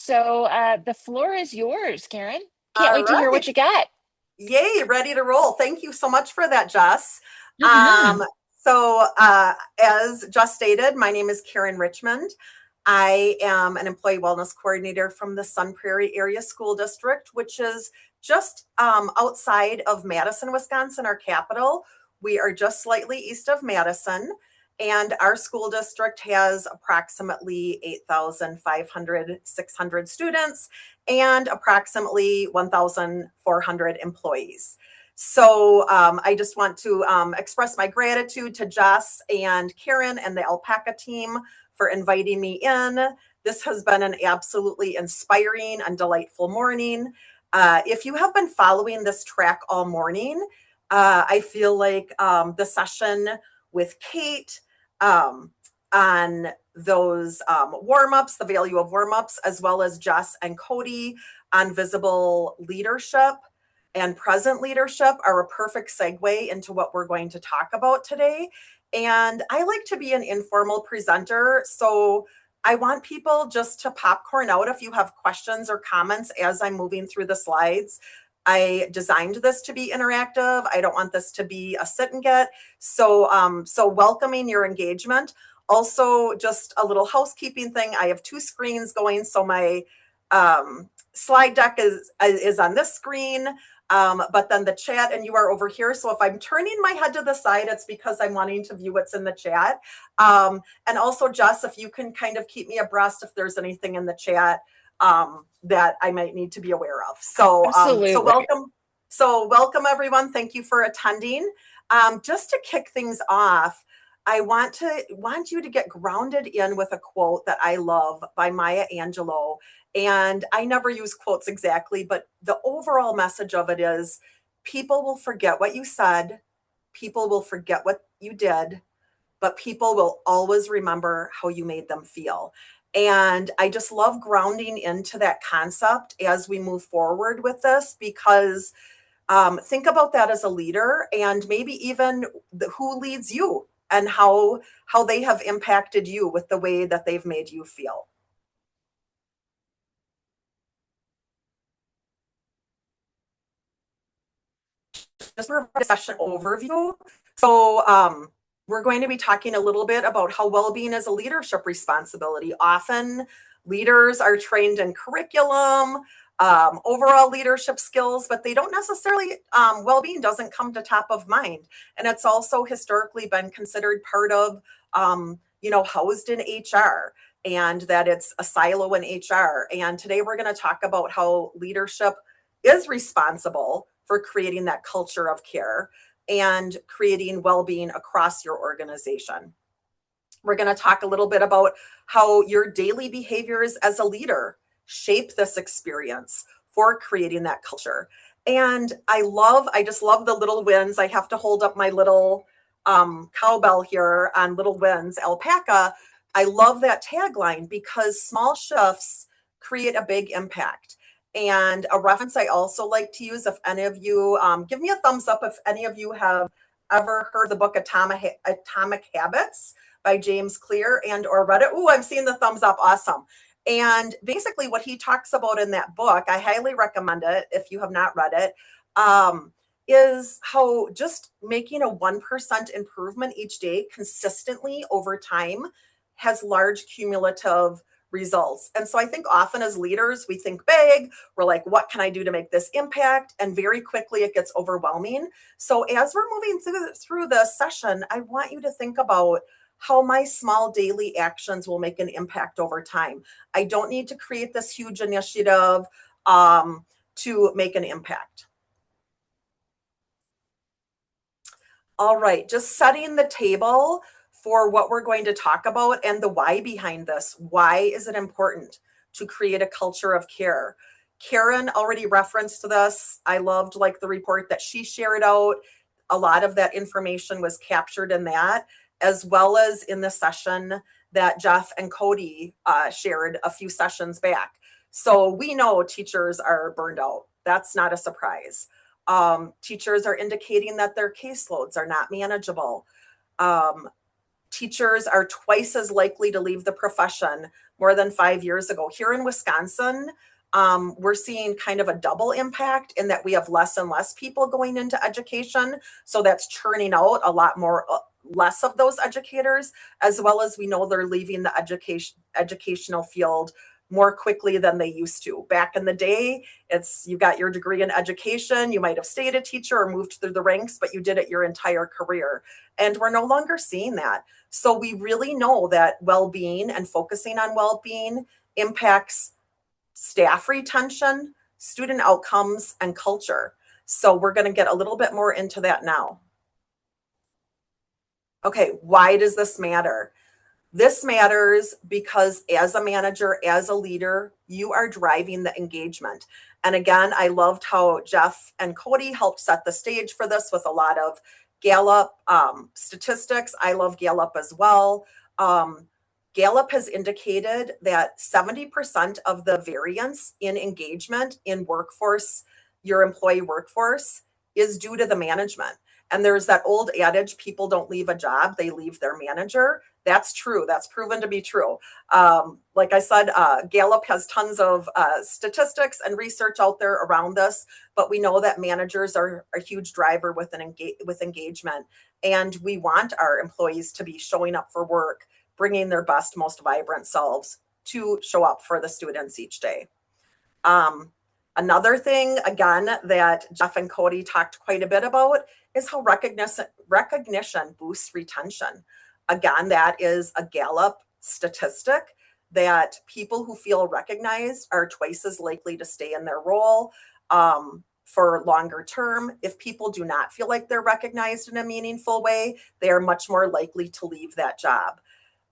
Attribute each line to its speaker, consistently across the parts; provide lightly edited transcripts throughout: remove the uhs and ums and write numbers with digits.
Speaker 1: So the floor is yours, Karyn. Can't
Speaker 2: All
Speaker 1: wait to hear
Speaker 2: right.
Speaker 1: what you got.
Speaker 2: Yay, ready to roll. Thank you so much for that, Jess.
Speaker 1: Hmm.
Speaker 2: Um, so, as Jess stated, my name is Karyn Richmond. I am an employee wellness coordinator from the Sun Prairie Area School District, which is just outside of Madison, Wisconsin, our capital. We are just slightly east of Madison, and our school district has approximately 8,500, 600 students and approximately 1,400 employees. So I just want to express my gratitude to Jess and Karyn and the Alpaca team for inviting me in. This has been an absolutely inspiring and delightful morning. If you have been following this track all morning, I feel like the session with Kate um, on those warm ups, the value of warm ups, as well as Jess and Cody on visible leadership and present leadership are a perfect segue into what we're going to talk about today. And I like to be an informal presenter. So I want people just to popcorn out if you have questions or comments as I'm moving through the slides. I designed this to be interactive. I don't want this to be a sit and get. So welcoming your engagement. Also, just a little housekeeping thing. I have two screens going, so my slide deck is on this screen, but then the chat and you are over here. So if I'm turning my head to the side, it's because I'm wanting to view what's in the chat. And also, Jess, if you can kind of keep me abreast if there's anything in the chat that I might need to be aware of. So
Speaker 1: Absolutely.
Speaker 2: welcome. So welcome everyone. Thank you for attending. Just to kick things off, I want you to get grounded in with a quote that I love by Maya Angelou. And I never use quotes exactly, but the overall message of it is people will forget what you said, people will forget what you did, but people will always remember how you made them feel. And I just love grounding into that concept as we move forward with this because think about that as a leader and maybe even who leads you and how they have impacted you with the way that they've made you feel. Just for a session overview. So we're going to be talking a little bit about how well-being is a leadership responsibility. Often leaders are trained in curriculum, overall leadership skills, but they don't necessarily, well-being doesn't come to top of mind. And it's also historically been considered part of, housed in HR and that it's a silo in HR. And today we're going to talk about how leadership is responsible for creating that culture of care and creating well-being across your organization. We're going to talk a little bit about how your daily behaviors as a leader shape this experience for creating that culture. And I just love the little wins. I have to hold up my little cowbell here on Little Wins Alpaca. I love that tagline because small shifts create a big impact. And a reference I also like to use, if any of you give me a thumbs up if any of you have ever heard the book Atomic Habits by James Clear and or read it. Oh, I'm seeing the thumbs up. Awesome. And basically what he talks about in that book, I highly recommend it if you have not read it, is how just making a 1% improvement each day consistently over time has large cumulative results. And so I think often as leaders, we think big, we're like, what can I do to make this impact? And very quickly it gets overwhelming. So as we're moving through the session, I want you to think about how my small daily actions will make an impact over time. I don't need to create this huge initiative to make an impact. All right, just setting the table for what we're going to talk about and the why behind this. Why is it important to create a culture of care? Karyn already referenced this. I loved like the report that she shared out. A lot of that information was captured in that, as well as in the session that Jeff and Cody shared a few sessions back. So we know teachers are burned out. That's not a surprise. Teachers are indicating that their caseloads are not manageable. Um, teachers are twice as likely to leave the profession more than 5 years ago. Here in Wisconsin, we're seeing kind of a double impact in that we have less and less people going into education. So that's churning out a lot more, less of those educators, as well as we know they're leaving the educational field more quickly than they used to. Back in the day, it's you got your degree in education, you might have stayed a teacher or moved through the ranks, but you did it your entire career. And we're no longer seeing that. So we really know that well-being and focusing on well-being impacts staff retention, student outcomes, and culture. So we're going to get a little bit more into that now. Okay, why does this matter? This matters because as a manager, as a leader, you are driving the engagement. And again, I loved how Jeff and Cody helped set the stage for this with a lot of Gallup statistics. I love Gallup as well. Gallup has indicated that 70% of the variance in engagement in workforce, your employee workforce, is due to the management. And there's that old adage, people don't leave a job, they leave their manager. That's true. That's proven to be true. Like I said, Gallup has tons of statistics and research out there around this, but we know that managers are a huge driver with engagement. And we want our employees to be showing up for work, bringing their best, most vibrant selves to show up for the students each day. Another thing, again, that Jeff and Cody talked quite a bit about is how recognition boosts retention. Again, that is a Gallup statistic that people who feel recognized are twice as likely to stay in their role for longer term. If people do not feel like they're recognized in a meaningful way, they are much more likely to leave that job.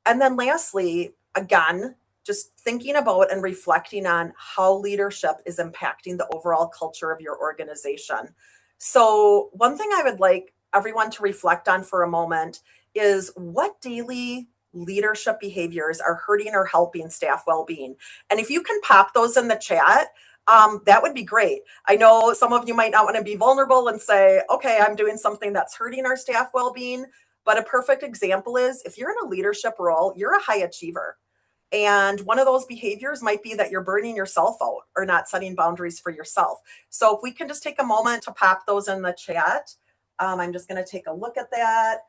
Speaker 2: And then lastly, again, just thinking about and reflecting on how leadership is impacting the overall culture of your organization. So one thing I would like everyone to reflect on for a moment is what daily leadership behaviors are hurting or helping staff well-being. And if you can pop those in the chat, that would be great. I know some of you might not want to be vulnerable and say, okay, I'm doing something that's hurting our staff well-being. But a perfect example is if you're in a leadership role, you're a high achiever. And one of those behaviors might be that you're burning yourself out or not setting boundaries for yourself. So if we can just take a moment to pop those in the chat, I'm just going to take a look at that.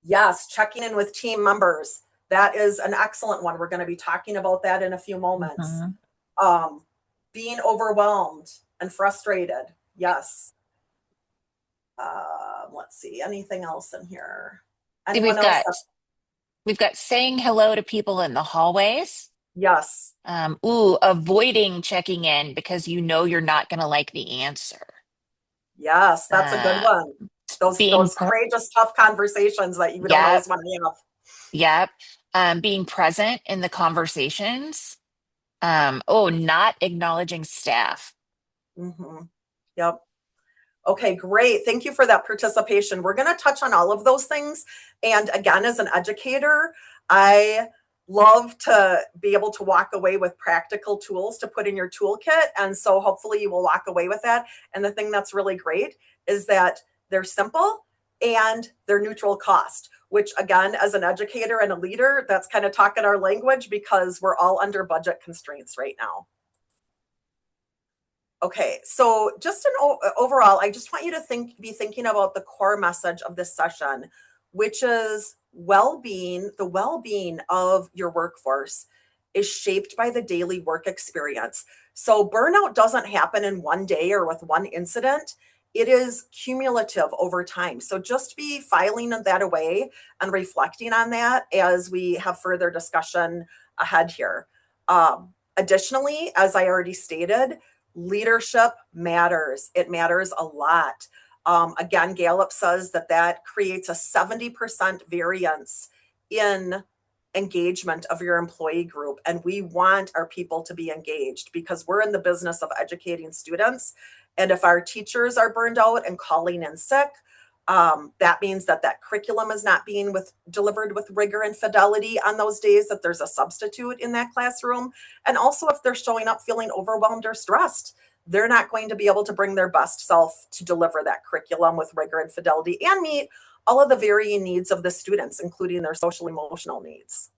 Speaker 2: Yes, checking in with team members. That is an excellent one. We're going to be talking about that in a few moments. Being overwhelmed and frustrated. Yes. Let's see. Anything else in here? Anyone else?
Speaker 1: We've got saying hello to people in the hallways.
Speaker 2: Yes.
Speaker 1: Avoiding checking in because you know you're not going to like the answer.
Speaker 2: Yes, that's a good one. Those courageous, tough conversations that you don't always want to have.
Speaker 1: Yep. Being present in the conversations. Not acknowledging staff.
Speaker 2: Yep. Okay, great. Thank you for that participation. We're going to touch on all of those things. And again, as an educator, I love to be able to walk away with practical tools to put in your toolkit. And so hopefully you will walk away with that. And the thing that's really great is that they're simple and they're neutral cost, which again, as an educator and a leader, that's kind of talking our language because we're all under budget constraints right now. Okay, so just overall, I just want you to be thinking about the core message of this session, which is well-being. The well-being of your workforce is shaped by the daily work experience. So burnout doesn't happen in one day or with one incident. It is cumulative over time. So just be filing that away and reflecting on that as we have further discussion ahead here. Additionally, as I already stated, leadership matters. It matters a lot. Again, Gallup says that creates a 70% variance in engagement of your employee group. And we want our people to be engaged because we're in the business of educating students. And if our teachers are burned out and calling in sick, that means that curriculum is not being delivered with rigor and fidelity on those days that there's a substitute in that classroom. And also if they're showing up feeling overwhelmed or stressed, they're not going to be able to bring their best self to deliver that curriculum with rigor and fidelity and meet all of the varying needs of the students, including their social emotional needs.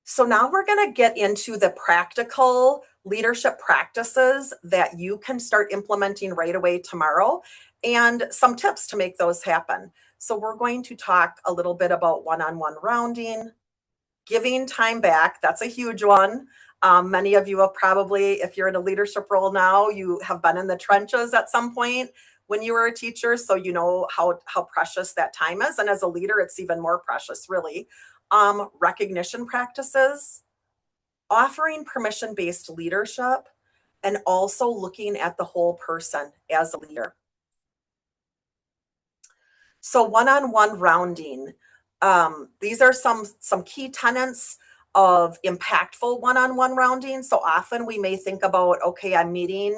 Speaker 2: So now we're going to get into the practical leadership practices that you can start implementing right away tomorrow and some tips to make those happen. So we're going to talk a little bit about one-on-one rounding, giving time back. That's a huge one. Many of you have probably, if you're in a leadership role now, you have been in the trenches at some point when you were a teacher, so you know how precious that time is. And as a leader, it's even more precious, really. Recognition practices, offering permission-based leadership, and also looking at the whole person as a leader. So one-on-one rounding. These are some key tenets of impactful one-on-one rounding. So often we may think about, okay, I'm meeting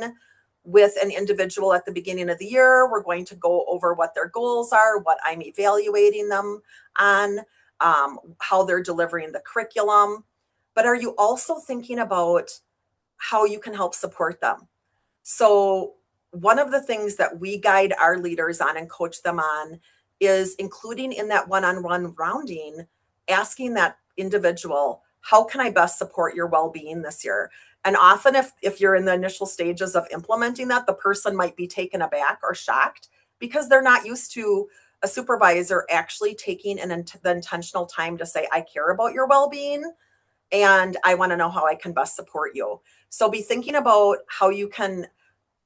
Speaker 2: with an individual at the beginning of the year. We're going to go over what their goals are, what I'm evaluating them on, how they're delivering the curriculum. But are you also thinking about how you can help support them? So one of the things that we guide our leaders on and coach them on is including in that one-on-one rounding, asking that individual, how can I best support your well-being this year? And often if you're in the initial stages of implementing that, the person might be taken aback or shocked because they're not used to a supervisor actually taking the intentional time to say, I care about your well-being and I want to know how I can best support you. So be thinking about how you can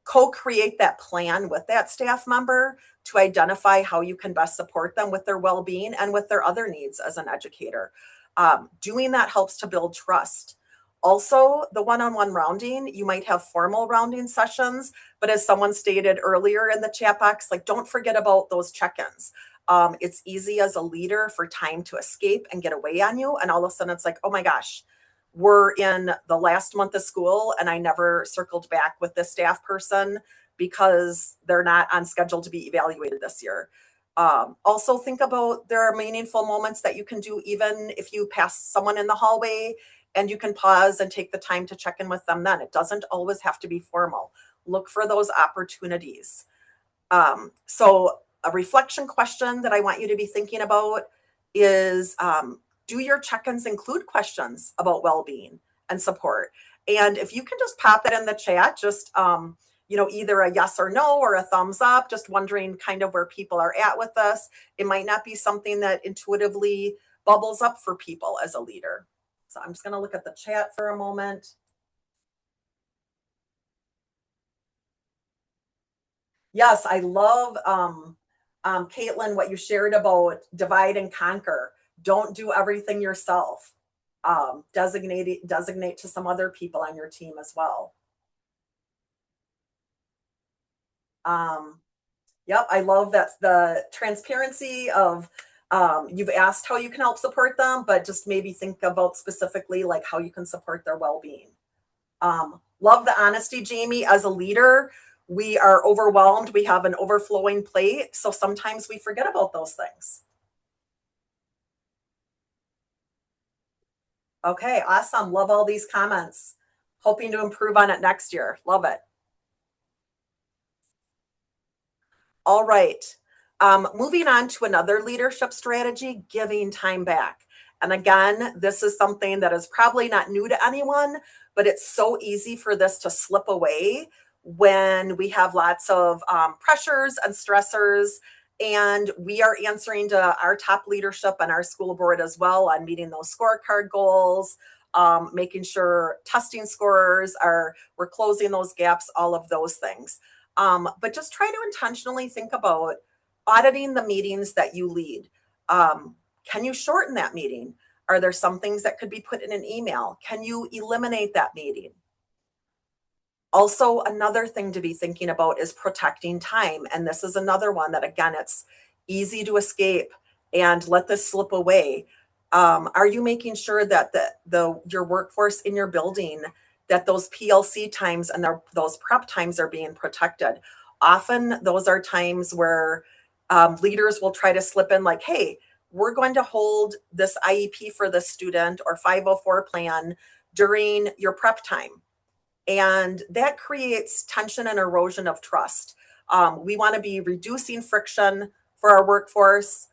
Speaker 2: co-create that plan with that staff member to identify how you can best support them with their well-being and with their other needs as an educator. Doing that helps to build trust. Also, the one-on-one rounding, you might have formal rounding sessions, but as someone stated earlier in the chat box, like don't forget about those check-ins. It's easy as a leader for time to escape and get away on you. And all of a sudden it's like, oh my gosh, we're in the last month of school and I never circled back with this staff person because they're not on schedule to be evaluated this year. Also think about there are meaningful moments that you can do even if you pass someone in the hallway and you can pause and take the time to check in with them then. It doesn't always have to be formal. Look for those opportunities. So a reflection question that I want you to be thinking about is, do your check-ins include questions about well-being and support? And if you can just pop that in the chat, just, either a yes or no or a thumbs up, just wondering kind of where people are at with this. It might not be something that intuitively bubbles up for people as a leader. So I'm just going to look at the chat for a moment. Yes, I love, Caitlin, what you shared about divide and conquer. Don't do everything yourself. Designate to some other people on your team as well. Yep, I love that the transparency of you've asked how you can help support them, but just maybe think about specifically like how you can support their well-being. Love the honesty, Jamie. As a leader, we are overwhelmed. We have an overflowing plate. So sometimes we forget about those things. Okay, awesome. Love all these comments. Hoping to improve on it next year. Love it. All right. Moving on to another leadership strategy, giving time back. And again, this is something that is probably not new to anyone, but it's so easy for this to slip away when we have lots of pressures and stressors. And we are answering to our top leadership and our school board as well on meeting those scorecard goals, making sure testing scores we're closing those gaps, all of those things. But just try to intentionally think about auditing the meetings that you lead. Can you shorten that meeting? Are there some things that could be put in an email? Can you eliminate that meeting? Also, another thing to be thinking about is protecting time. And this is another one that, again, it's easy to escape and let this slip away. Are you making sure that your workforce in your building, that those PLC times and those prep times are being protected? Often those are times where leaders will try to slip in like, hey, we're going to hold this IEP for the student or 504 plan during your prep time. And that creates tension and erosion of trust. We want to be reducing friction for our workforce,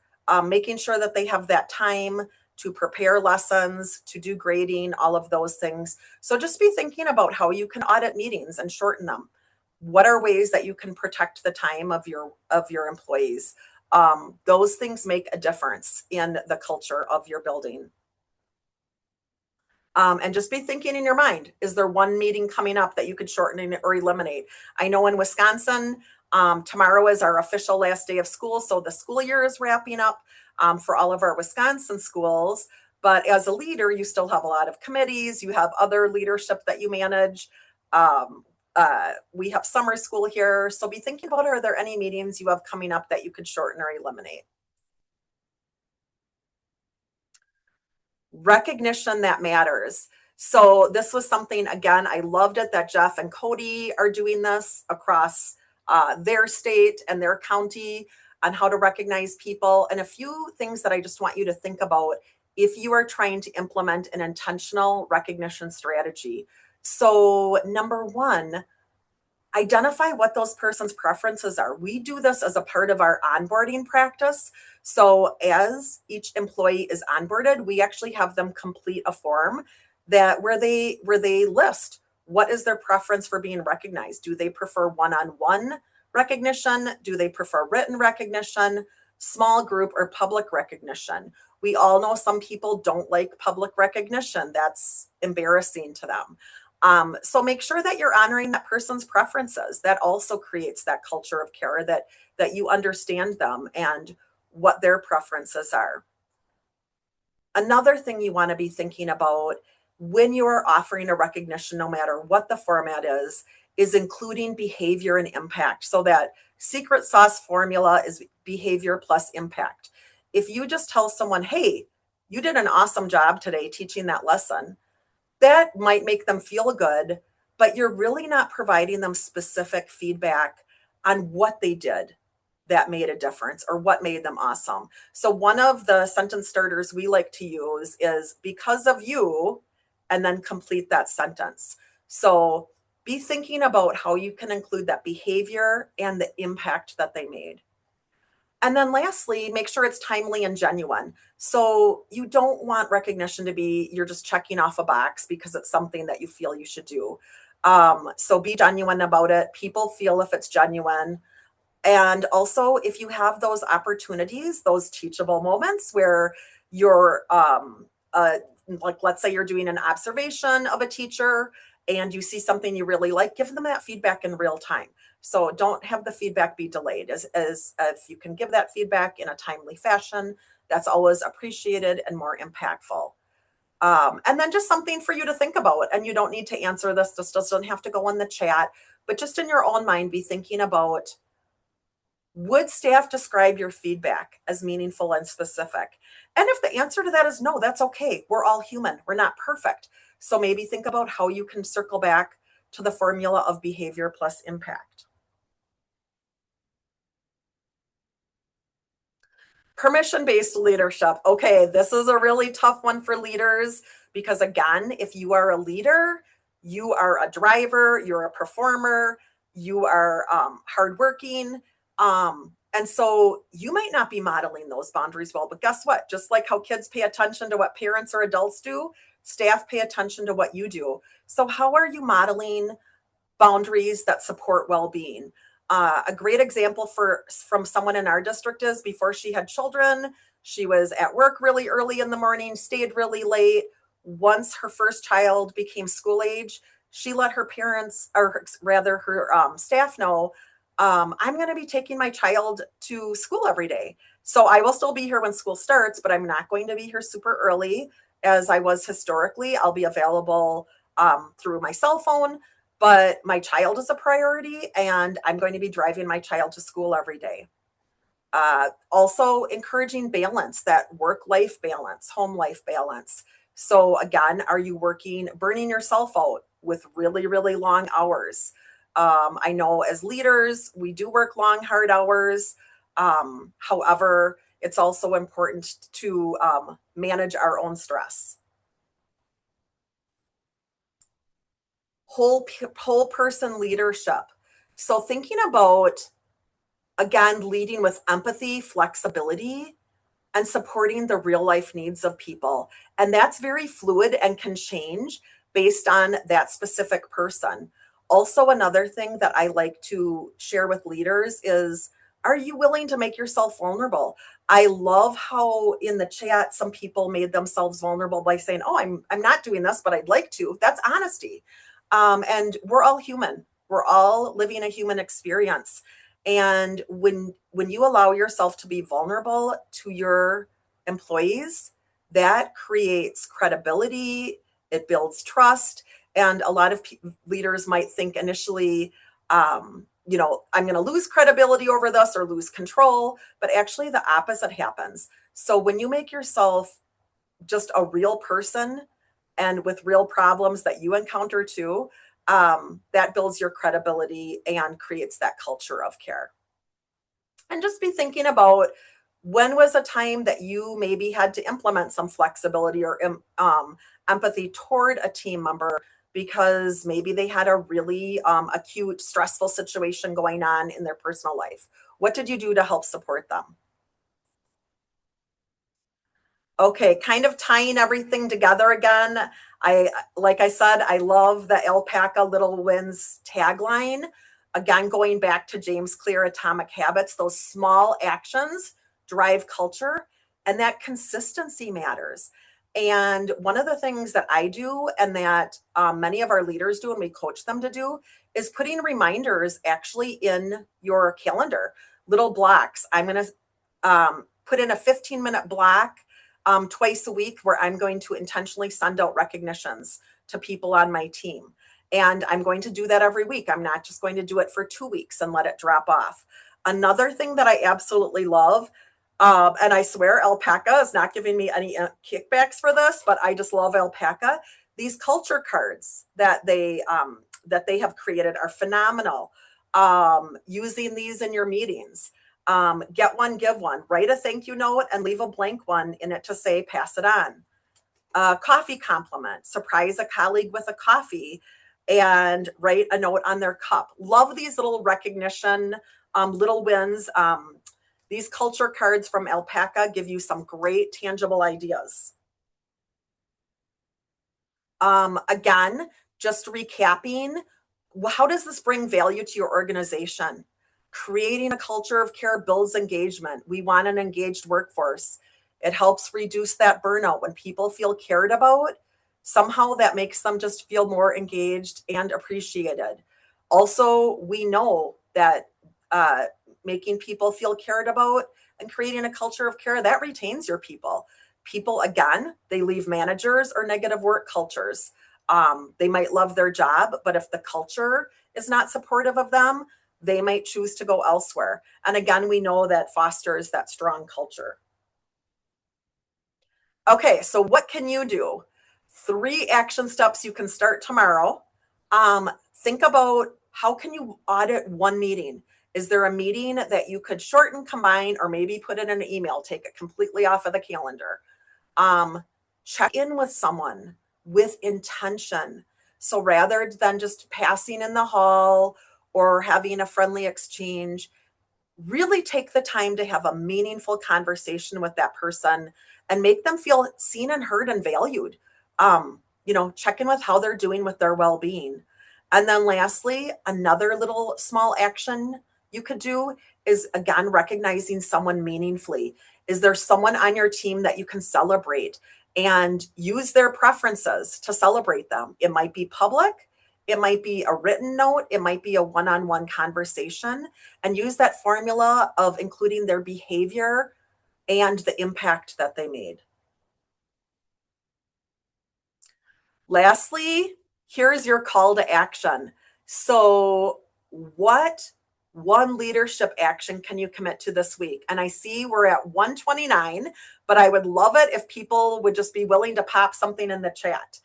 Speaker 2: making sure that they have that time to prepare lessons, to do grading, all of those things. So just be thinking about how you can audit meetings and shorten them. What are ways that you can protect the time of your employees? Those things make a difference in the culture of your building. And just be thinking in your mind, is there one meeting coming up that you could shorten or eliminate? I know in Wisconsin, tomorrow is our official last day of school. So the school year is wrapping up for all of our Wisconsin schools. But as a leader, you still have a lot of committees, you have other leadership that you manage. We have summer school here. So be thinking about, are there any meetings you have coming up that you could shorten or eliminate? Recognition that matters. So this was something, again, I loved it that Jeff and Cody are doing this across their state and their county on how to recognize people. And a few things that I just want you to think about if you are trying to implement an intentional recognition strategy. So number one, identify what those person's preferences are. We do this as a part of our onboarding practice. So as each employee is onboarded, we actually have them complete a form that where they list what is their preference for being recognized. Do they prefer one-on-one recognition? Do they prefer written recognition, small group, or public recognition? We all know some people don't like public recognition. That's embarrassing to them. So make sure that you're honoring that person's preferences. That also creates that culture of care, that you understand them and what their preferences are. Another thing you want to be thinking about when you're offering a recognition, no matter what the format is including behavior and impact. So that secret sauce formula is behavior plus impact. If you just tell someone, hey, you did an awesome job today teaching that lesson, that might make them feel good, but you're really not providing them specific feedback on what they did that made a difference or what made them awesome. So one of the sentence starters we like to use is because of you, and then complete that sentence. So be thinking about how you can include that behavior and the impact that they made. And then lastly, make sure it's timely and genuine. So you don't want recognition to be you're just checking off a box because it's something that you feel you should do. So be genuine about it. People feel if it's genuine. And also, if you have those opportunities, those teachable moments where you're, like, let's say you're doing an observation of a teacher and you see something you really like, give them that feedback in real time. So don't have the feedback be delayed. As if you can give that feedback in a timely fashion, that's always appreciated and more impactful. And then just something for you to think about. And you don't need to answer this. This doesn't have to go in the chat, but just in your own mind, be thinking about, would staff describe your feedback as meaningful and specific? And if the answer to that is no, that's okay. We're all human. We're not perfect. So maybe think about how you can circle back to the formula of behavior plus impact. Permission-based leadership. Okay, this is a really tough one for leaders because, again, if you are a leader, you are a driver, you're a performer, you are hardworking. And so you might not be modeling those boundaries well, but guess what? Just like how kids pay attention to what parents or adults do, staff pay attention to what you do. So how are you modeling boundaries that support well-being? A great example from someone in our district is before she had children, she was at work really early in the morning, stayed really late. Once her first child became school age, she let her parents, or rather her staff know, I'm going to be taking my child to school every day. So I will still be here when school starts, but I'm not going to be here super early as I was historically. I'll be available through my cell phone, but my child is a priority and I'm going to be driving my child to school every day. Also encouraging balance, that work-life balance, home life balance. So again, are you burning yourself out with really, really long hours? I know as leaders, we do work long, hard hours. However, it's also important to manage our own stress. Whole person leadership. So thinking about Again, leading with empathy, flexibility, and supporting the real life needs of people. And that's very fluid and can change based on that specific person. Also, another thing that I like to share with leaders is, are you willing to make yourself vulnerable? I love how in the chat some people made themselves vulnerable by saying, "Oh, I'm not doing this, but I'd like to." That's honesty. And we're all human. We're all living a human experience. And when you allow yourself to be vulnerable to your employees, that creates credibility, it builds trust, and a lot of leaders might think initially, I'm going to lose credibility over this or lose control, but actually the opposite happens. So when you make yourself just a real person and with real problems that you encounter too, that builds your credibility and creates that culture of care. And just be thinking about, when was a time that you maybe had to implement some flexibility or empathy toward a team member because maybe they had a really acute, stressful situation going on in their personal life? What did you do to help support them? Okay, kind of tying everything together again. Like I said, I love the alpaca little wins tagline. Again, going back to James Clear Atomic Habits, those small actions drive culture, and that consistency matters. And one of the things that I do and that many of our leaders do and we coach them to do is putting reminders actually in your calendar, little blocks. I'm going to put in a 15-minute block twice a week where I'm going to intentionally send out recognitions to people on my team. And I'm going to do that every week. I'm not just going to do it for 2 weeks and let it drop off. Another thing that I absolutely love, and I swear Alpaca is not giving me any kickbacks for this, but I just love Alpaca. These culture cards that they have created are phenomenal. Using these in your meetings. Get one, give one. Write a thank you note and leave a blank one in it to say, pass it on. Coffee compliment. Surprise a colleague with a coffee and write a note on their cup. Love these little recognition, little wins. These culture cards from Alpaca give you some great tangible ideas. Again, just recapping, how does this bring value to your organization? Creating a culture of care builds engagement. We want an engaged workforce. It helps reduce that burnout. When people feel cared about, somehow that makes them just feel more engaged and appreciated. Also, we know that making people feel cared about and creating a culture of care, that retains your people. People, again, they leave managers or negative work cultures. They might love their job, but if the culture is not supportive of them, they might choose to go elsewhere. And again, we know that fosters that strong culture. Okay, so what can you do? 3 action steps you can start tomorrow. Think about, how can you audit one meeting? Is there a meeting that you could shorten, combine, or maybe put it in an email, take it completely off of the calendar? Check in with someone with intention. So rather than just passing in the hall or having a friendly exchange, really take the time to have a meaningful conversation with that person and make them feel seen and heard and valued. Check in with how they're doing with their well-being. And then lastly, another little small action you could do is, again, recognizing someone meaningfully. Is there someone on your team that you can celebrate and use their preferences to celebrate them? It might be public, it might be a written note, it might be a one-on-one conversation, and use that formula of including their behavior and the impact that they made. Lastly, here's your call to action. So what one leadership action can you commit to this week? And I see we're at 129, but I would love it if people would just be willing to pop something in the chat.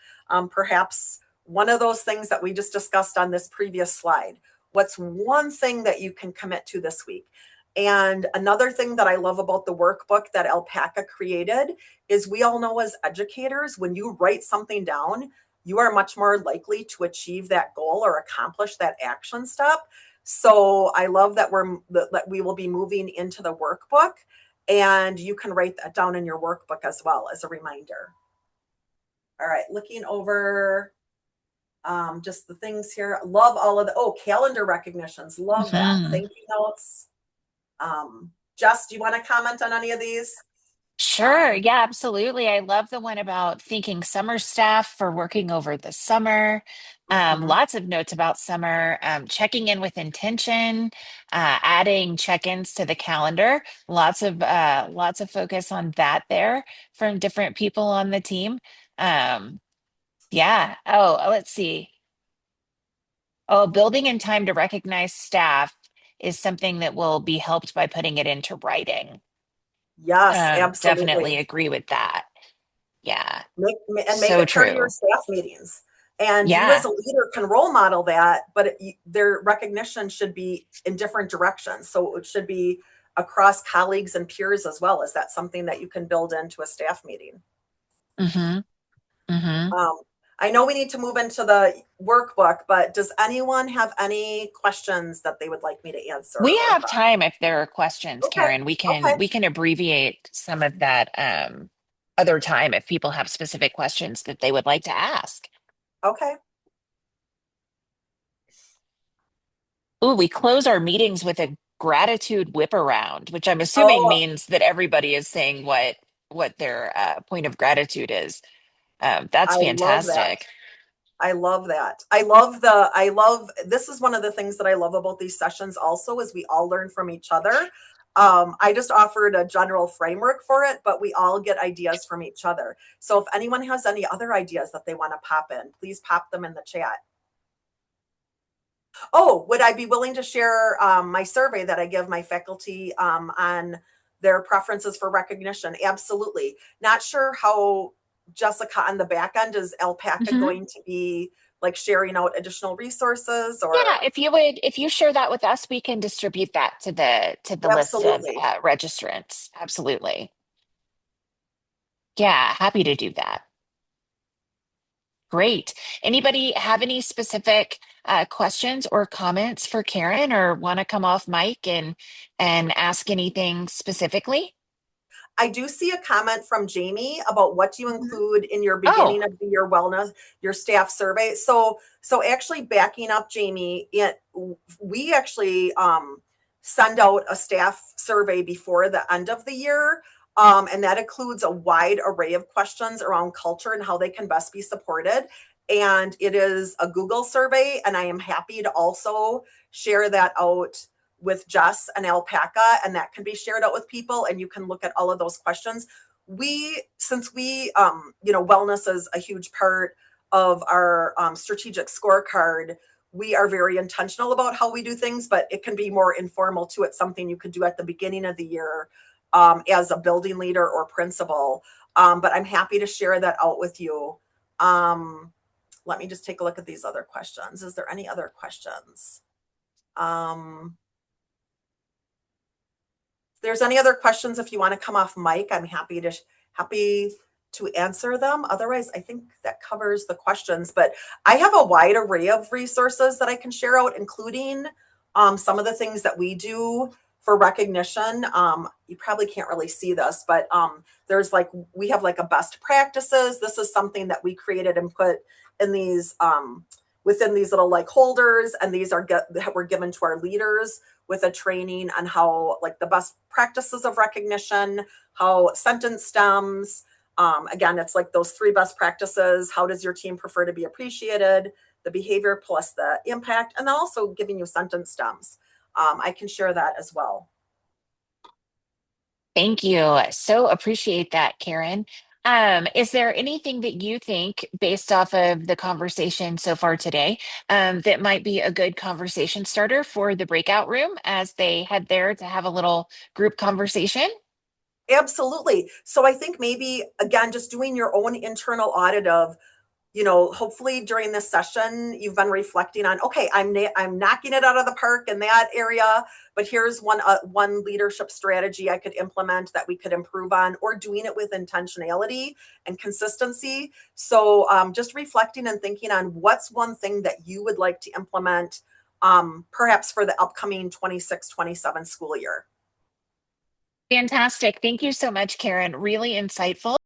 Speaker 2: Perhaps one of those things that we just discussed on this previous slide. What's one thing that you can commit to this week? And another thing that I love about the workbook that Alpaca created is, we all know as educators, when you write something down, you are much more likely to achieve that goal or accomplish that action step. So I love that that we will be moving into the workbook, and you can write that down in your workbook as well as a reminder. All right, looking over just the things here. Love all of calendar recognitions. Love that.
Speaker 1: Hmm.
Speaker 2: Thank you notes. Jess, do you want to comment on any of these?
Speaker 1: Sure. Yeah, absolutely. I love the one about thanking summer staff for working over the summer.
Speaker 2: Mm-hmm.
Speaker 1: Lots of notes about summer, checking in with intention, adding check-ins to the calendar. Lots of focus on that there from different people on the team. Um, yeah. Oh, let's see. Oh, building in time to recognize staff is something that will be helped by putting it into writing.
Speaker 2: Yes,
Speaker 1: Definitely
Speaker 2: absolutely.
Speaker 1: agree with that. Yeah.
Speaker 2: Make
Speaker 1: So
Speaker 2: it part of your
Speaker 1: true.
Speaker 2: staff meetings. And you as
Speaker 1: Yeah.
Speaker 2: a leader can role model that, but their recognition should be in different directions. So it should be across colleagues and peers as well. Is that something that you can build into a staff meeting?
Speaker 1: Mm-hmm. Mm-hmm.
Speaker 2: Um, I know we need to move into the workbook, but does anyone have any questions that they would like me to answer
Speaker 1: We
Speaker 2: or
Speaker 1: have
Speaker 2: thoughts?
Speaker 1: time if there are questions,
Speaker 2: Okay,
Speaker 1: Karen. We
Speaker 2: okay,
Speaker 1: can we can abbreviate some of that other time if people have specific questions that they would like to ask.
Speaker 2: okay.
Speaker 1: Ooh, we close our meetings with a gratitude whip around, which I'm assuming
Speaker 2: Oh,
Speaker 1: means that everybody is saying what their point of gratitude is. That's
Speaker 2: I love that.
Speaker 1: fantastic.
Speaker 2: I love that. This is one of the things that I love about these sessions also is we all learn from each other. I just offered a general framework for it, but we all get ideas from each other. So if anyone has any other ideas that they want to pop in, please pop them in the chat. Oh, would I be willing to share my survey that I give my faculty on their preferences for recognition? Absolutely. Not sure how Jessica on the back end is Alpaca
Speaker 1: Mhm.
Speaker 2: going to be like sharing out additional resources
Speaker 1: Yeah,
Speaker 2: or
Speaker 1: if you share that with us, we can distribute that to the list of
Speaker 2: absolutely.
Speaker 1: registrants. Absolutely. Yeah, happy to do that. Great. Anybody have any specific questions or comments for Karen or want to come off mic and ask anything specifically?
Speaker 2: I do see a comment from Jamie about what you
Speaker 1: Mhm.
Speaker 2: include in your beginning
Speaker 1: Oh,
Speaker 2: of the year wellness, your staff survey. So actually backing up, Jamie, we actually send out a staff survey before the end of the year. And that includes a wide array of questions around culture and how they can best be supported. And it is a Google survey, and I am happy to also share that out with Jess and Alpaca, and that can be shared out with people, and you can look at all of those questions. Since we, wellness is a huge part of our strategic scorecard. We are very intentional about how we do things, but it can be more informal too. It's something you could do at the beginning of the year as a building leader or principal. But I'm happy to share that out with you. Um, Let me just take a look at these other questions. Is there any other questions? Um, if there's any other questions, if you want to come off mic, I'm happy to answer them. Otherwise, I think that covers the questions. But I have a wide array of resources that I can share out, including some of the things that we do for recognition. You probably can't really see this, but we have like a best practices. This is something that we created and put in these within these little like holders, and these that were given to our leaders with a training on how like the best practices of recognition, how sentence stems. Again, it's like those three best practices. How does your team prefer to be appreciated? The behavior plus the impact, and then also giving you sentence stems. I can share that as well.
Speaker 1: thank you. So appreciate that, Karen. Is there anything that you think, based off of the conversation so far today, that might be a good conversation starter for the breakout room as they head there to have a little group conversation?
Speaker 2: Absolutely. So I think maybe again, just doing your own internal audit of hopefully during this session, you've been reflecting on, okay, I'm knocking it out of the park in that area, but here's one leadership strategy I could implement that we could improve on, or doing it with intentionality and consistency. So just reflecting and thinking on what's one thing that you would like to implement perhaps for the upcoming 26-27 school year.
Speaker 1: Fantastic. Thank you so much, Karen. Really insightful.